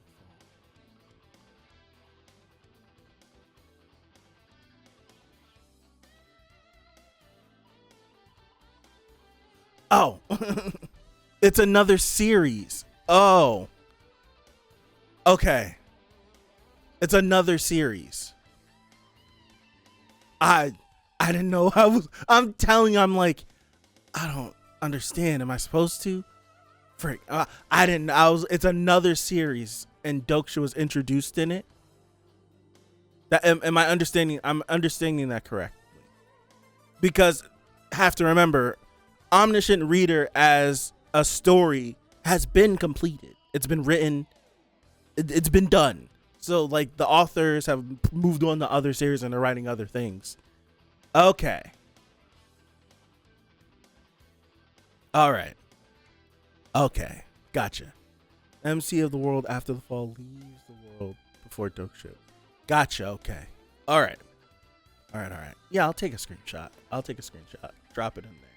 Oh, it's another series. Oh, okay. It's another series. I didn't know I'm telling you, I'm like, I don't understand. Am I supposed to? Frick. I didn't. It's another series, and Doksha was introduced in it. Am I understanding? I'm understanding that correctly. Because have to remember, Omniscient Reader as a story has been completed. It's been written. It's been done. So like the authors have moved on to other series and they're writing other things. Okay. All right. Okay. Gotcha. MC of the world after the fall leaves the world before Doksha. Gotcha. Okay. All right. All right. Yeah, I'll take a screenshot. Drop it in there.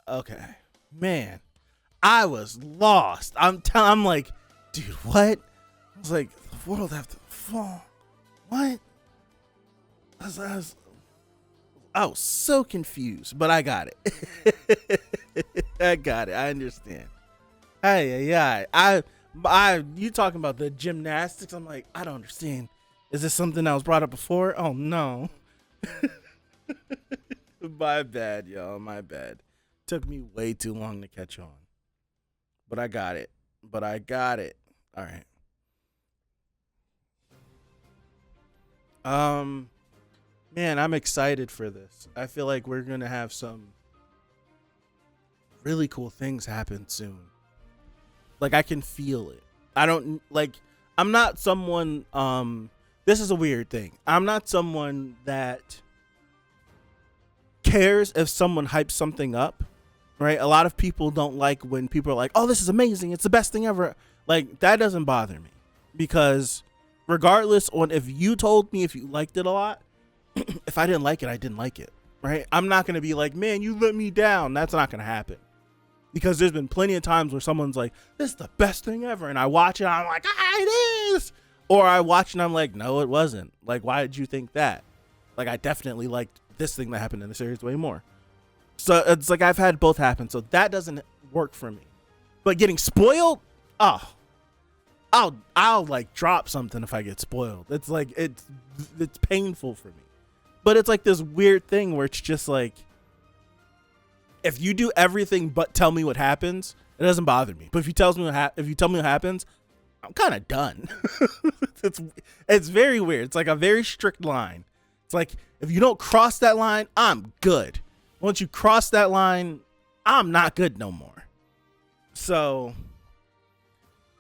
Okay, man, I was lost. I'm like, dude, what? I was like, the world after the fall. What? I was so confused, but I got it. I got it. I understand. Hey, you talking about the gymnastics? I'm like, I don't understand. Is this something that was brought up before? Oh no. My bad, y'all. My bad. Took me way too long to catch on, but I got it. All right. Man, I'm excited for this. I feel like we're gonna have some really cool things happen soon. Like I can feel it. I'm not someone, this is a weird thing. I'm not someone that cares if someone hypes something up. Right? A lot of people don't like when people are like, oh, this is amazing. It's the best thing ever. Like, that doesn't bother me. Because regardless on if you told me if you liked it a lot, if I didn't like it, I didn't like it. Right? I'm not going to be like, man, you let me down. That's not going to happen. Because there's been plenty of times where someone's like, this is the best thing ever. And I watch it, and I'm like, it is. Or I watch and I'm like, no, it wasn't. Like, why did you think that? Like, I definitely liked this thing that happened in the series way more. So it's like I've had both happen. So that doesn't work for me. But getting spoiled, I'll like drop something if I get spoiled. It's like it's painful for me. But it's like this weird thing where it's just like, if you do everything but tell me what happens, it doesn't bother me. But if you tell me what happens, I'm kind of done. It's very weird. It's like a very strict line. It's like if you don't cross that line, I'm good. Once you cross that line, I'm not good no more. So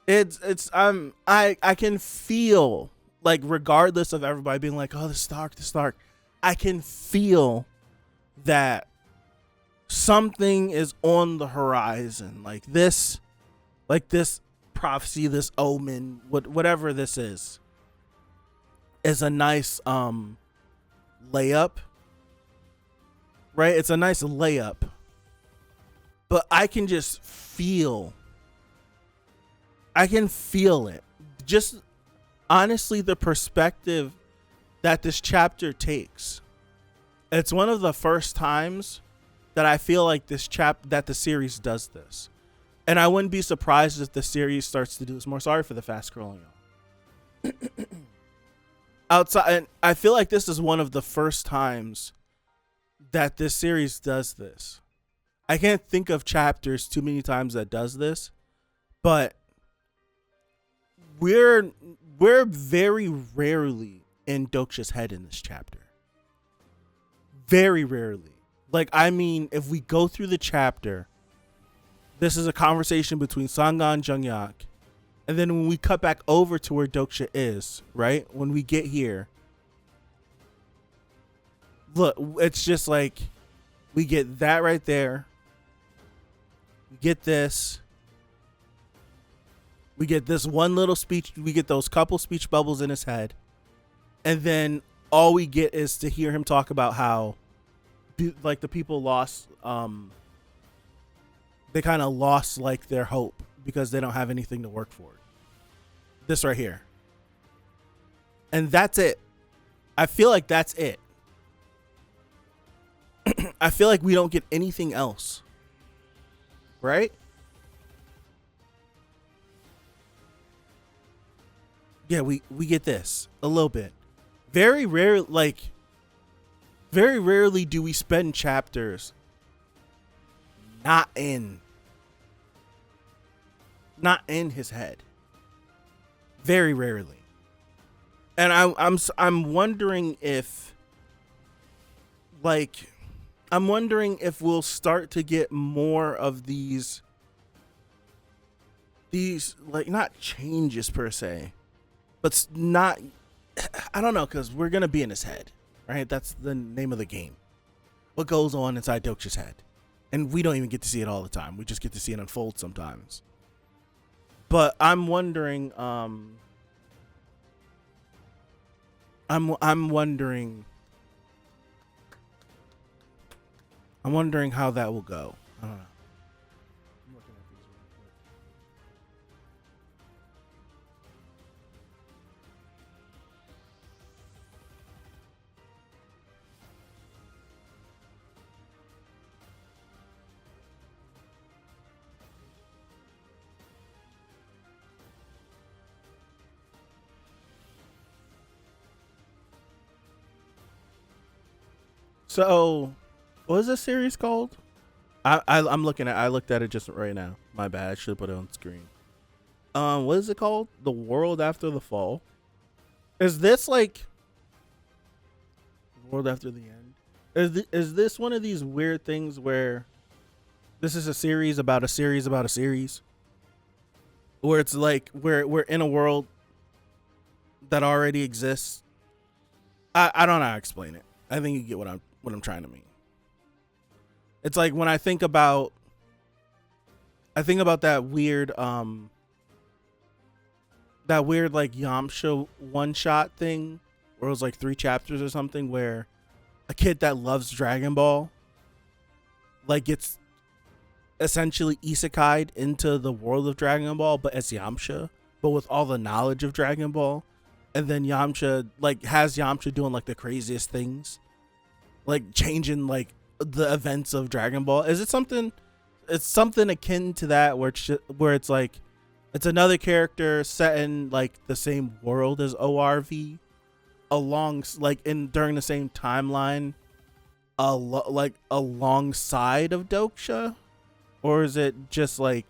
I can feel like, regardless of everybody being like, oh, this is dark, I can feel that something is on the horizon. Like this prophecy, this omen, whatever this is a nice layup, right? It's a nice layup, but I can feel it. Just honestly, the perspective that this chapter takes. It's one of the first times that I feel like that the series does this. And I wouldn't be surprised if the series starts to do this more. Sorry for the fast scrolling. Outside, and I feel like this is one of the first times that this series does this. I can't think of chapters too many times that does this, but we're very rarely in Doksha's head in this chapter. Very rarely. Like, I mean, if we go through the chapter, this is a conversation between Sangha and Jungyak. And then when we cut back over to where Doksha is, right? When we get here, look, it's just like we get that right there. We get this. We get this one little speech. We get those couple speech bubbles in his head. And then all we get is to hear him talk about how, like, the people lost, they kind of lost, like, their hope because they don't have anything to work for. This right here. And that's it. I feel like that's it. I feel like we don't get anything else. Right? Yeah, we get this a little bit. Very rarely do we spend chapters not in his head. Very rarely. And I'm wondering if we'll start to get more of these like, not changes per se, but not, I don't know, because we're gonna be in his head, right? That's the name of the game. What goes on inside Doksha's head, and we don't even get to see it all the time. We just get to see it unfold sometimes. But I'm wondering, I'm wondering how that will go. I don't know. I'm looking at these real quick. So, what is this series called? I looked at it just right now. My bad. I should put it on screen. What is it called? The World After the Fall. Is this like World After the End? Is this one of these weird things where this is a series about a series about a series? Where it's like we're in a world that already exists. I don't know how to explain it. I think you get what I'm trying to mean. It's like when I think about that weird like Yamcha one shot thing where it was like 3 chapters or something, where a kid that loves Dragon Ball like gets essentially isekai'd into the world of Dragon Ball, but as Yamcha, but with all the knowledge of Dragon Ball. And then Yamcha like has Yamcha doing like the craziest things, like changing like the events of Dragon Ball. Is it something? It's something akin to that, where it's like it's another character set in like the same world as ORV, during the same timeline, like alongside of Doksha, or is it just like,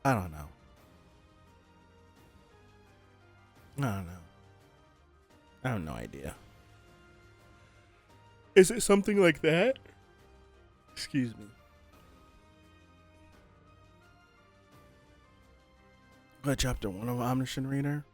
I don't know. I have no idea. Is it something like that? Excuse me. What, chapter 1 of Omniscient Reader?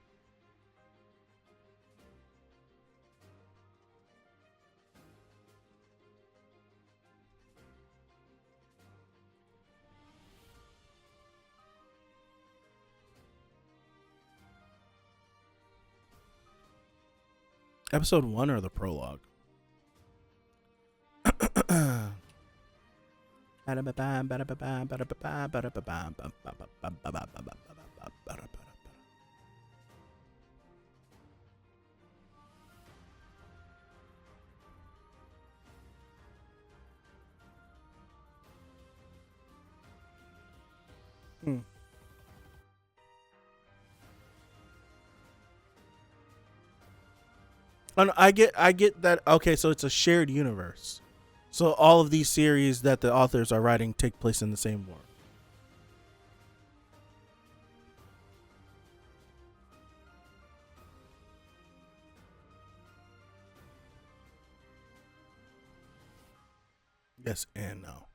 Episode 1 or the prologue? Hmm. And I get that. Okay, so it's a shared universe. So all of these series that the authors are writing take place in the same world. Yes and no.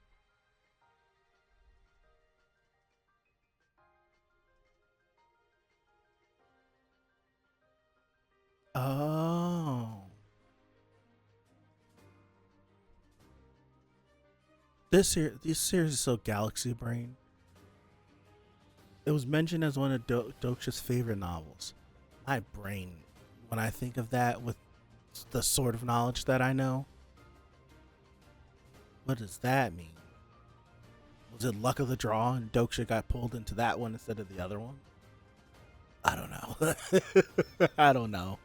Oh. This series is so galaxy brain. It was mentioned as one of Doksha's favorite novels. My brain, when I think of that with the sort of knowledge that I know, what does that mean? Was it luck of the draw and Doksha got pulled into that one instead of the other one? I don't know. I don't know.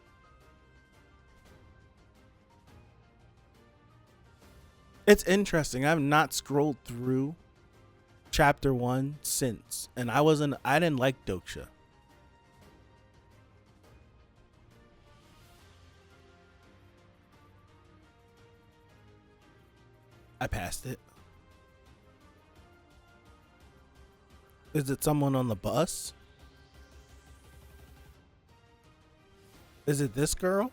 It's interesting. I've not scrolled through chapter 1 since, and I didn't like Doksha. I passed it. Is it someone on the bus? Is it this girl?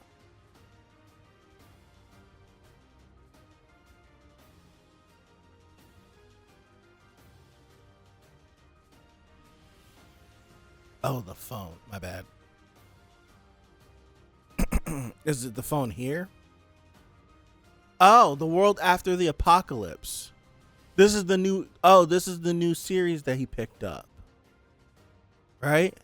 Oh, the phone. My bad. Is it the phone here? Oh, the world after the apocalypse. This is the new. Oh, this is the new series that he picked up. Right?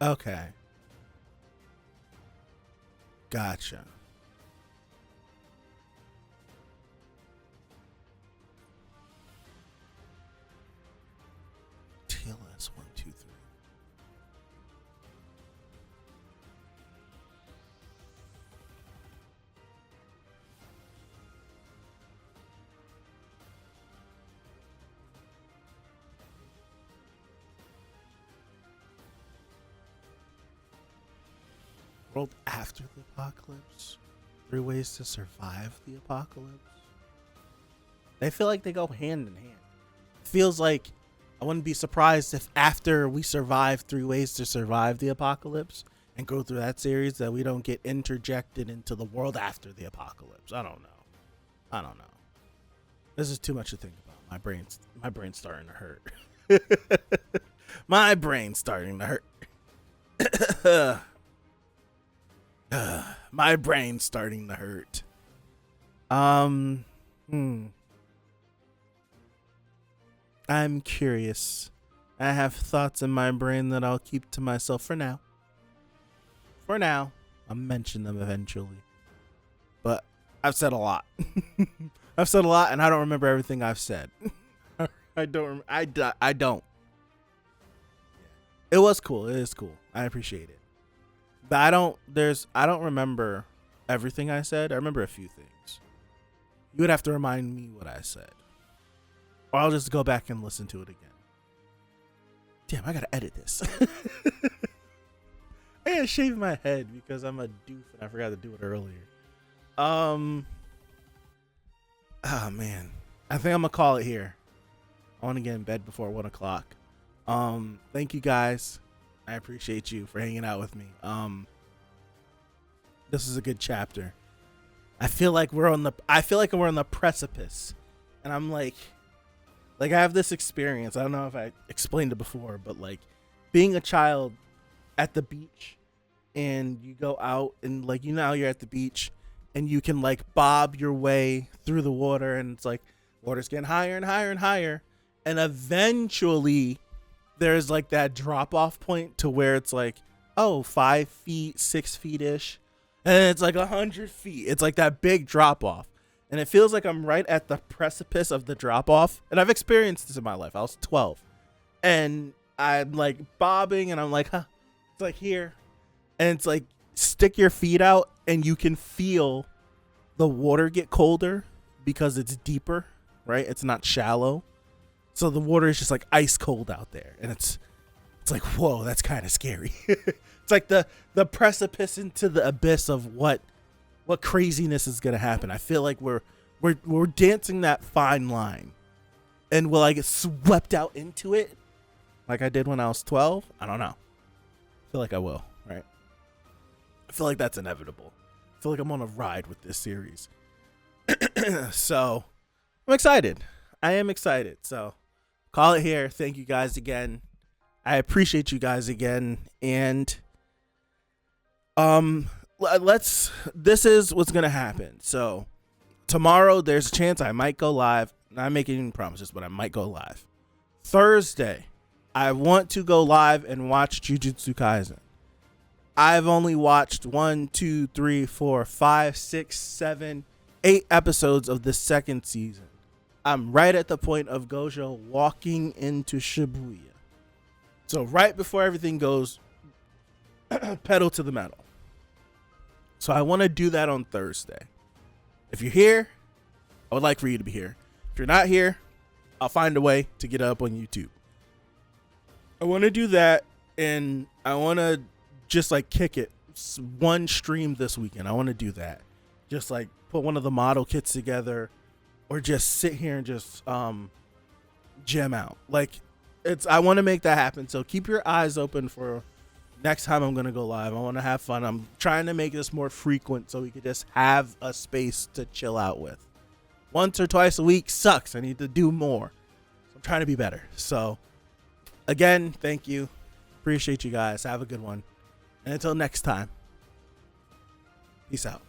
Okay. Gotcha. TLS 123. World after the apocalypse. 3 ways to survive the apocalypse. They feel like they go hand in hand. Feels like I wouldn't be surprised if after we survive 3 ways to survive the apocalypse and go through that series that we don't get interjected into the world after the apocalypse. I don't know. I don't know. This is too much to think about. My brain's starting to hurt. My brain's starting to hurt. My brain's starting to hurt. I'm curious. I have thoughts in my brain that I'll keep to myself for now. For now, I'll mention them eventually. But I've said a lot. I've said a lot, and I don't remember everything I've said. I don't. I don't. It was cool. It is cool. I appreciate it. But I don't remember everything I said. I remember a few things. You would have to remind me what I said. Or I'll just go back and listen to it again. Damn, I gotta edit this. I gotta shave my head because I'm a doof and I forgot to do it earlier. Oh man. I think I'm gonna call it here. I want to get in bed before 1 o'clock. Thank you guys. I appreciate you for hanging out with me. This is a good chapter. I feel like we're on the precipice. And I'm like I have this experience. I don't know if I explained it before, but like being a child at the beach and you go out and like, you know, you're at the beach and you can like bob your way through the water, and it's like water's getting higher and higher and higher, and eventually there's like that drop off point to where it's like, oh, 5 feet, 6 feet ish, and it's like 100 feet. It's like that big drop off, and it feels like I'm right at the precipice of the drop off. And I've experienced this in my life. I was 12, and I'm like bobbing, and I'm like, huh, it's like here, and it's like stick your feet out, and you can feel the water get colder because it's deeper, right? It's not shallow. So the water is just like ice cold out there, and it's like, whoa, that's kind of scary. It's like the precipice into the abyss of what craziness is gonna happen. I feel like we're dancing that fine line, and will I get swept out into it like I did when I was 12? I don't know. I feel like I will, right? I feel like that's inevitable. I feel like I'm on a ride with this series. So I'm excited. I am excited. So call it here. Thank you guys again. I appreciate you guys again. And this is what's going to happen. So tomorrow there's a chance I might go live. Not making any promises, but I might go live. Thursday, I want to go live and watch Jujutsu Kaisen. I've only watched 1, 2, 3, 4, 5, 6, 7, 8 episodes of the second season. I'm right at the point of Gojo walking into Shibuya. So right before everything goes pedal to the metal. So I want to do that on Thursday. If you're here, I would like for you to be here. If you're not here, I'll find a way to get it up on YouTube. I want to do that, and I want to just like kick it one stream this weekend. I want to do that. Just like put one of the model kits together, or just sit here and just gem out. Like I want to make that happen. So keep your eyes open for next time I'm going to go live. I want to have fun. I'm trying to make this more frequent so we could just have a space to chill out with. Once or twice a week sucks. I need to do more. So I'm trying to be better. So again, thank you. Appreciate you guys. Have a good one. And until next time, peace out.